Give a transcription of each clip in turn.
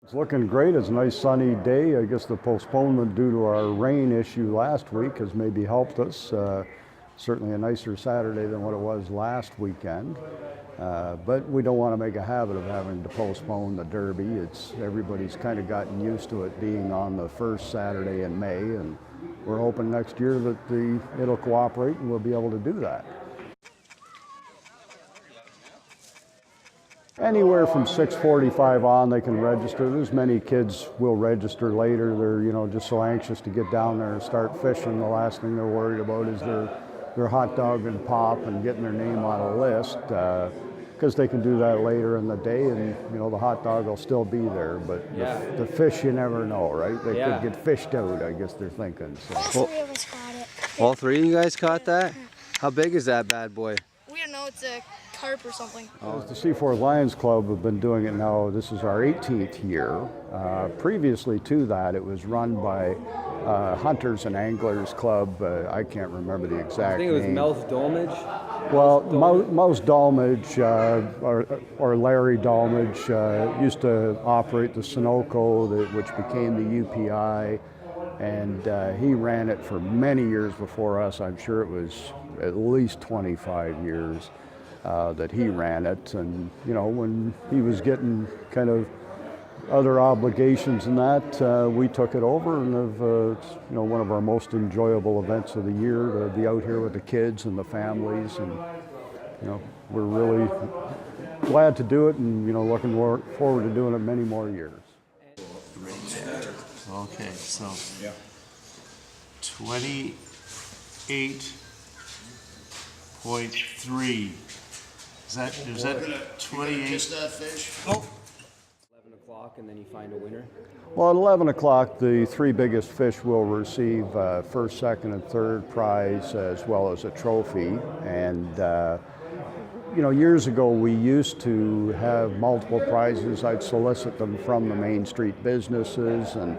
It's looking great. It's a nice sunny day. I guess the postponement due to our rain issue last week has maybe helped us. Certainly a nicer Saturday than what it was last weekend. But we don't want to make a habit of having to postpone the Derby. Everybody's kind of gotten used to it being on the first Saturday in May, and we're hoping next year that it'll cooperate and we'll be able to do that. Anywhere from 6:45 on, they can register. There's many kids will register later. They're just so anxious to get down there and start fishing. The last thing they're worried about is their hot dog and pop and getting their name on a list, because they can do that later in the day, and the hot dog will still be there. But the fish, you never know, right? They could get fished out, I guess they're thinking. So. All three of us caught it. All three of you guys caught that? How big is that bad boy? We don't know, it's a carp or something. The Seaforth Lions Club have been doing it now. This is our 18th year. Previously to that, it was run by Hunters and Anglers Club. I can't remember the exact name. I think it was Mouse Dolmage. Well, Mouse Dolmage or Larry Dolmage used to operate the Sunoco, which became the UPI, and he ran it for many years before us. I'm sure it was at least 25 years that he ran it. And when he was getting kind of other obligations and that, we took it over, and it's one of our most enjoyable events of the year to be out here with the kids and the families, and we're really glad to do it, and looking forward to doing it many more years. Okay, so 28.3. Is that 28? Kiss that fish. Oh. 11 o'clock, and then you find a winner? Well, at 11 o'clock, the three biggest fish will receive first, second, and third prize, as well as a trophy. And years ago, we used to have multiple prizes. I'd solicit them from the Main Street businesses, and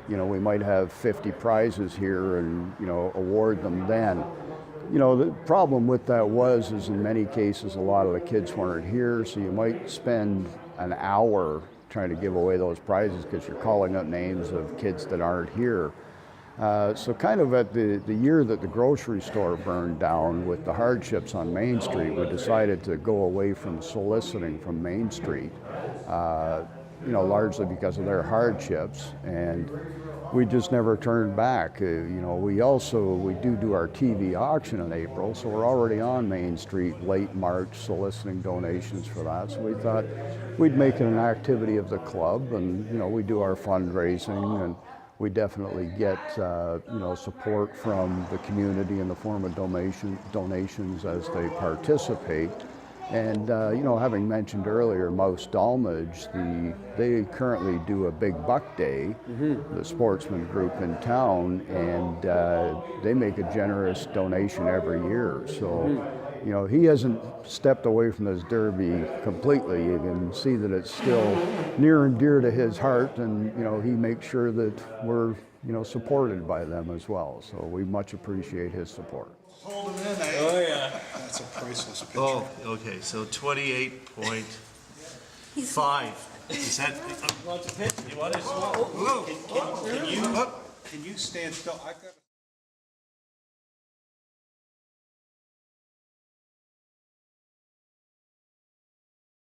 we might have 50 prizes here, and award them then. The problem with that is in many cases, a lot of the kids weren't here, so you might spend an hour trying to give away those prizes because you're calling up names of kids that aren't here. So kind of at the year that the grocery store burned down with the hardships on Main Street, we decided to go away from soliciting from Main Street, largely because of their hardships, and we just never turned back. We do our TV auction in April, so we're already on Main Street late March soliciting donations for that. So we thought we'd make it an activity of the club, and we do our fundraising, and we definitely get support from the community in the form of donations as they participate. And having mentioned earlier Mouse Dolmage, they currently do a Big Buck Day, the sportsman group in town, and they make a generous donation every year. So, he hasn't stepped away from this Derby completely. You can see that it's still near and dear to his heart, and he makes sure that we're supported by them as well. So we much appreciate his support. Hold him in, eh? Oh yeah. That's a priceless picture. Oh, okay. So 28.5. Is that? You want to? Can you stand still? I've got.